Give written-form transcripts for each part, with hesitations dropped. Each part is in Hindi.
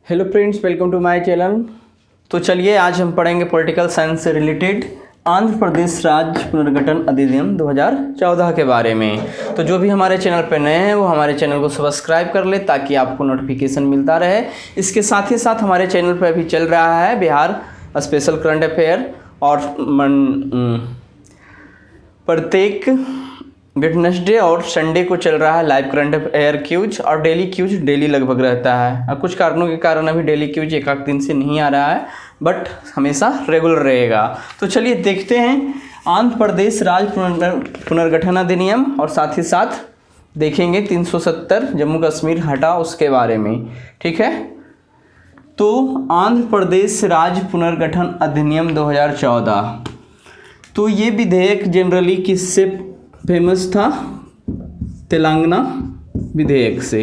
Hello friends, welcome to my channel. तो चलिए आज हम पढ़ेंगे पॉलिटिकल साइंस से रिलेटेड आंध्र प्रदेश राज्य पुनर्गठन अधिनियम 2014 के बारे में। तो जो भी हमारे चैनल पर नए हैं वो हमारे चैनल को सब्सक्राइब कर ले ताकि आपको नोटिफिकेशन मिलता रहे। इसके साथ ही साथ हमारे चैनल पर अभी चल रहा है बिहार स्पेशल करंट अफेयर और प्रत्येक वेडनेसडे और संडे को चल रहा है लाइव करंट अफेयर क्यूज, और डेली क्यूज डेली लगभग रहता है। अब कुछ कारणों के कारण अभी डेली क्यूज एक दिन से नहीं आ रहा है, बट हमेशा रेगुलर रहेगा। तो चलिए देखते हैं आंध्र प्रदेश राज्य पुनर्गठन अधिनियम, और साथ ही साथ देखेंगे 370 जम्मू कश्मीर हटा उसके बारे में। ठीक है, तो आंध्र प्रदेश राज्य पुनर्गठन अधिनियम 2014, तो ये विधेयक जनरली किससे फेमस था? तेलंगाना विधेयक से।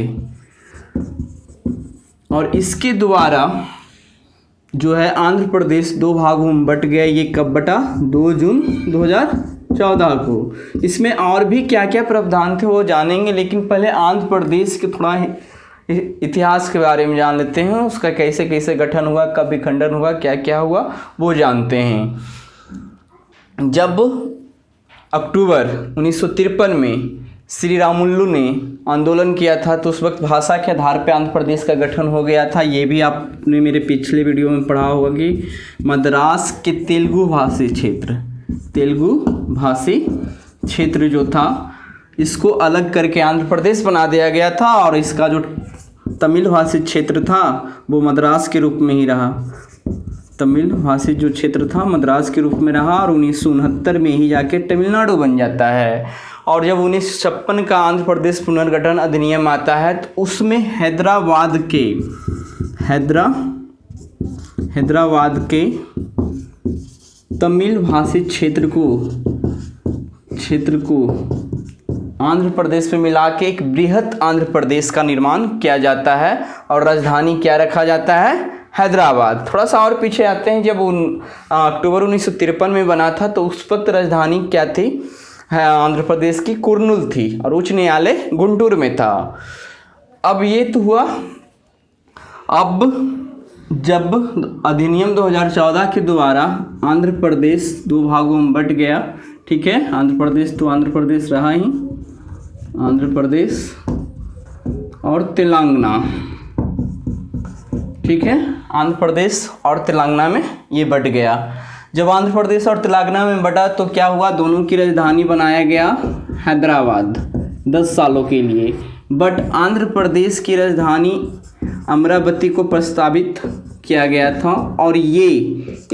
और इसके द्वारा जो है आंध्र प्रदेश दो भागों में बट गया। ये कब बटा? 2 जून 2014 को। इसमें और भी क्या क्या प्रावधान थे वो जानेंगे, लेकिन पहले आंध्र प्रदेश के थोड़ा इतिहास के बारे में जान लेते हैं। उसका कैसे कैसे गठन हुआ, कब विखंडन हुआ, क्या क्या हुआ वो जानते हैं। जब अक्टूबर 1953 में श्री रामुलु ने आंदोलन किया था, तो उस वक्त भाषा के आधार पर आंध्र प्रदेश का गठन हो गया था। ये भी आपने मेरे पिछले वीडियो में पढ़ा होगा कि मद्रास के तेलुगु भाषी क्षेत्र जो था, इसको अलग करके आंध्र प्रदेश बना दिया गया था, और इसका जो तमिल भाषी क्षेत्र था वो मद्रास के रूप में ही रहा। तमिल भाषी जो क्षेत्र था मद्रास के रूप में रहा, और 1969 में ही जाके तमिलनाडु बन जाता है। और जब 1956 का आंध्र प्रदेश पुनर्गठन अधिनियम आता है, तो उसमें हैदराबाद के तमिल भाषी क्षेत्र को आंध्र प्रदेश में मिला के एक बृहत आंध्र प्रदेश का निर्माण किया जाता है, और राजधानी क्या रखा जाता है? हैदराबाद। थोड़ा सा और पीछे आते हैं, जब अक्टूबर 1953 में बना था, तो उस वक्त राजधानी क्या थी? आंध्र प्रदेश की कुर्नूल थी, और उच्च न्यायालय गुंटूर में था। अब ये तो हुआ। अब जब अधिनियम 2014 के द्वारा आंध्र प्रदेश दो भागों में बट गया, ठीक है, आंध्र प्रदेश रहा ही, आंध्र प्रदेश और तेलंगाना, ठीक है, आंध्र प्रदेश और तेलंगाना में ये बट गया। जब आंध्र प्रदेश और तेलंगाना में बटा तो क्या हुआ? दोनों की राजधानी बनाया गया हैदराबाद 10 सालों के लिए। बट आंध्र प्रदेश की राजधानी अमरावती को प्रस्तावित किया गया था, और ये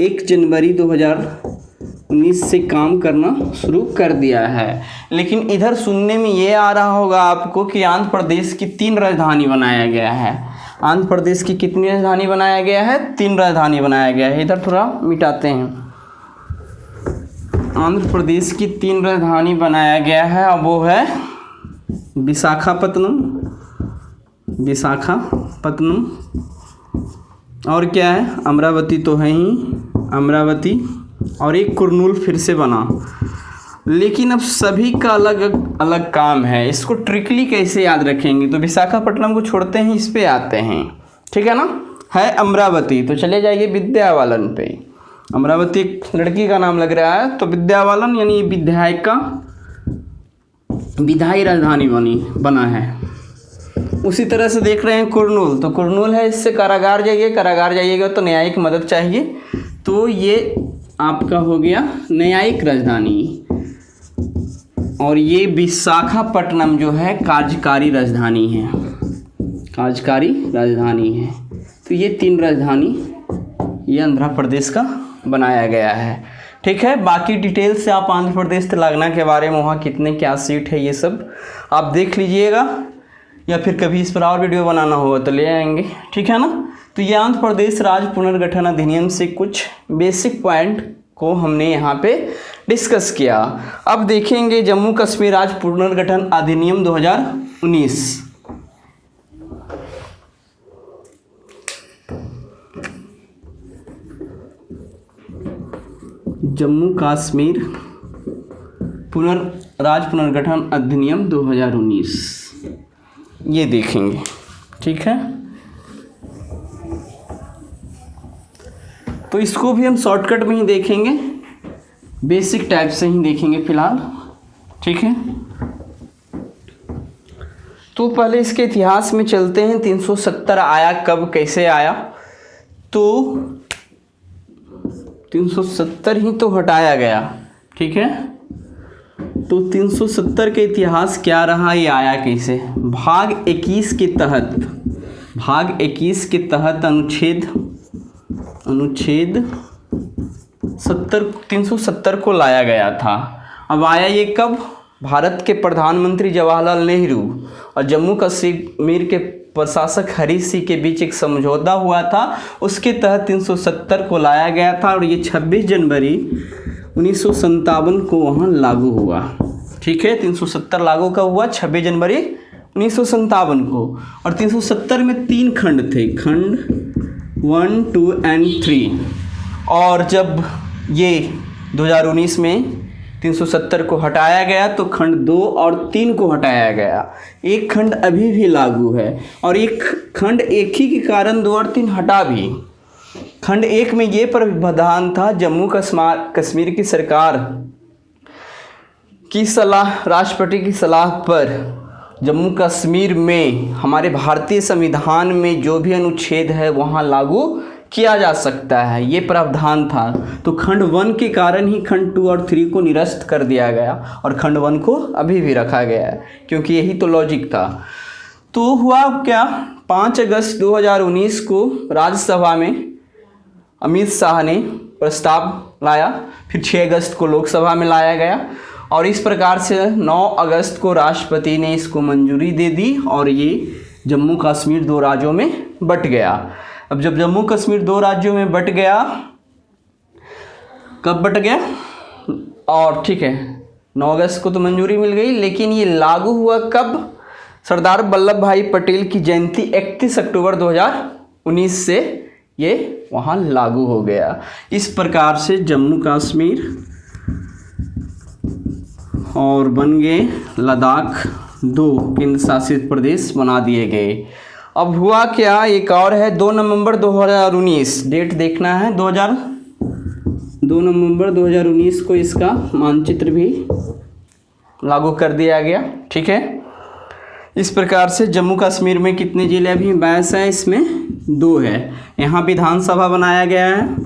1 जनवरी 2019 से काम करना शुरू कर दिया है। लेकिन इधर सुनने में ये आ रहा होगा आपको कि आंध्र प्रदेश की 3 राजधानी बनाया गया है। आंध्र प्रदेश की कितनी राजधानी बनाया गया है? 3 राजधानी बनाया गया है। इधर थोड़ा मिटाते हैं। आंध्र प्रदेश की 3 राजधानी बनाया गया है, और वो है विशाखापत्तनम, और क्या है? अमरावती तो है ही, अमरावती, और एक कुर्नूल फिर से बना। लेकिन अब सभी का अलग अलग काम है। इसको ट्रिकली कैसे याद रखेंगे? तो विशाखापट्टनम को छोड़ते हैं, इस पे आते हैं, ठीक है ना। है अमरावती, तो चले जाइए विद्याबालन पे। अमरावती एक लड़की का नाम लग रहा है, तो विद्याबालन यानी विधायी राजधानी बना है। उसी तरह से देख रहे हैं कुर्नूल, तो कुर्नूल है, इससे कारागार जाइएगा तो न्यायिक मदद चाहिए, तो ये आपका हो गया न्यायिक राजधानी। और ये विशाखापट्टनम जो है कार्यकारी राजधानी है, तो ये 3 राजधानी ये आंध्र प्रदेश का बनाया गया है। ठीक है, बाकी डिटेल से आप आंध्र प्रदेश तेलंगाना के बारे में, वहाँ कितने क्या सीट है, ये सब आप देख लीजिएगा, या फिर कभी इस पर और वीडियो बनाना होगा तो ले आएंगे, ठीक है ना। तो ये आंध्र प्रदेश राज्य पुनर्गठन अधिनियम से कुछ बेसिक पॉइंट को हमने यहाँ पे डिस्कस किया। अब देखेंगे जम्मू कश्मीर राज्य पुनर्गठन अधिनियम 2019। जम्मू कश्मीर राज्य पुनर्गठन अधिनियम 2019 ये देखेंगे, ठीक है। तो इसको भी हम शॉर्टकट में ही देखेंगे, बेसिक टाइप से ही देखेंगे फिलहाल, ठीक है। तो पहले इसके इतिहास में चलते हैं। 370 आया कब, कैसे आया? तो 370 ही तो हटाया गया, ठीक है। तो 370 के इतिहास क्या रहा, ये आया कैसे? भाग 21 के तहत, भाग 21 के तहत अनुच्छेद 370 को लाया गया था। अब आया ये कब? भारत के प्रधानमंत्री जवाहरलाल नेहरू और जम्मू कश्मीर के प्रशासक हरी सिंह के बीच एक समझौता हुआ था, उसके तहत 370 को लाया गया था और ये 26 जनवरी 1957 को वहाँ लागू हुआ, ठीक है। 370 लागू कब हुआ? 26 जनवरी 1957 को। और 370 में 3 खंड थे, खंड 1, 2 एंड 3। और जब ये 2019 में 370 को हटाया गया तो खंड 2 और 3 को हटाया गया। एक खंड अभी भी लागू है और एक खंड एक ही के कारण 2 और 3 हटा भी। खंड 1 में ये प्रावधान था, जम्मू कश्मीर की सरकार की सलाह, राष्ट्रपति की सलाह पर जम्मू कश्मीर में हमारे भारतीय संविधान में जो भी अनुच्छेद है वहाँ लागू किया जा सकता है, ये प्रावधान था। तो खंड 1 के कारण ही खंड 2 और 3 को निरस्त कर दिया गया और खंड 1 को अभी भी रखा गया है, क्योंकि यही तो लॉजिक था। तो हुआ क्या, 5 अगस्त 2019 को राज्यसभा में अमित शाह ने प्रस्ताव लाया, फिर 6 अगस्त को लोकसभा में लाया गया और इस प्रकार से 9 अगस्त को राष्ट्रपति ने इसको मंजूरी दे दी और ये जम्मू कश्मीर 2 राज्यों में बट गया। अब जब जम्मू कश्मीर 2 राज्यों में बट गया, कब बट गया? और ठीक है, 9 अगस्त को तो मंजूरी मिल गई, लेकिन ये लागू हुआ कब? सरदार वल्लभ भाई पटेल की जयंती 31 अक्टूबर 2019 से ये वहाँ लागू हो गया। इस प्रकार से जम्मू कश्मीर और बन गए लद्दाख 2 केंद्र शासित प्रदेश बना दिए गए। अब हुआ क्या, एक और है 2 नवंबर 2019, डेट देखना है, 2 नवंबर 2019 को इसका मानचित्र भी लागू कर दिया गया, ठीक है। इस प्रकार से जम्मू कश्मीर में कितने जिले अभी 22 है, इसमें 2 है। यहाँ विधानसभा बनाया गया है,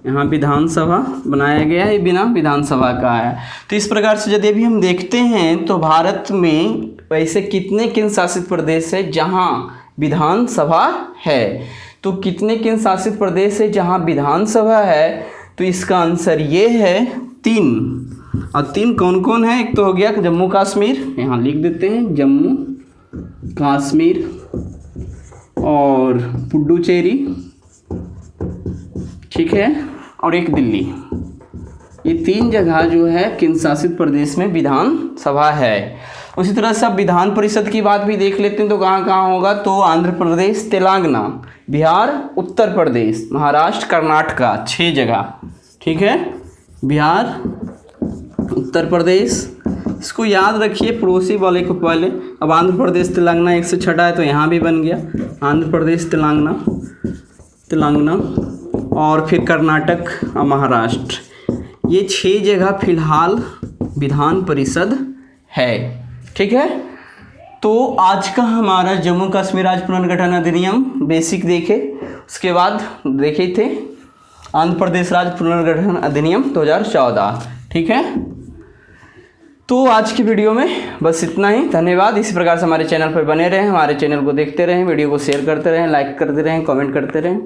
यहाँ विधानसभा बनाया गया है, ये बिना विधानसभा का है। तो इस प्रकार से यदि अभी हम देखते हैं तो भारत में वैसे कितने केंद्र शासित प्रदेश है जहाँ विधानसभा है? तो कितने केंद्र शासित प्रदेश है जहाँ विधानसभा है? तो इसका आंसर ये है 3। और 3 कौन कौन है? एक तो हो गया जम्मू कश्मीर, यहाँ लिख देते हैं जम्मू कश्मीर, और पुडुचेरी, ठीक है, और एक दिल्ली। ये 3 जगह जो है केंद्र शासित प्रदेश में विधानसभा है। उसी तरह से अब विधान परिषद की बात भी देख लेते हैं तो कहाँ कहाँ होगा? तो आंध्र प्रदेश, तेलंगाना, बिहार, उत्तर प्रदेश, महाराष्ट्र, कर्नाटका, 6 जगह, ठीक है। बिहार, उत्तर प्रदेश, इसको याद रखिए पड़ोसी वाले को पहले। अब आंध्र प्रदेश तेलंगाना 1 से छठा है तो यहाँ भी बन गया आंध्र प्रदेश तेलंगाना, और फिर कर्नाटक और महाराष्ट्र। ये 6 जगह फिलहाल विधान परिषद है, ठीक है। तो आज का हमारा जम्मू कश्मीर राज्य पुनर्गठन अधिनियम बेसिक देखे, उसके बाद देखे थे आंध्र प्रदेश राज्य पुनर्गठन अधिनियम 2014, ठीक है। तो आज की वीडियो में बस इतना ही, धन्यवाद। इसी प्रकार से हमारे चैनल पर बने रहें, हमारे चैनल को देखते रहें, वीडियो को शेयर करते रहें, लाइक करते रहें, कमेंट करते रहें।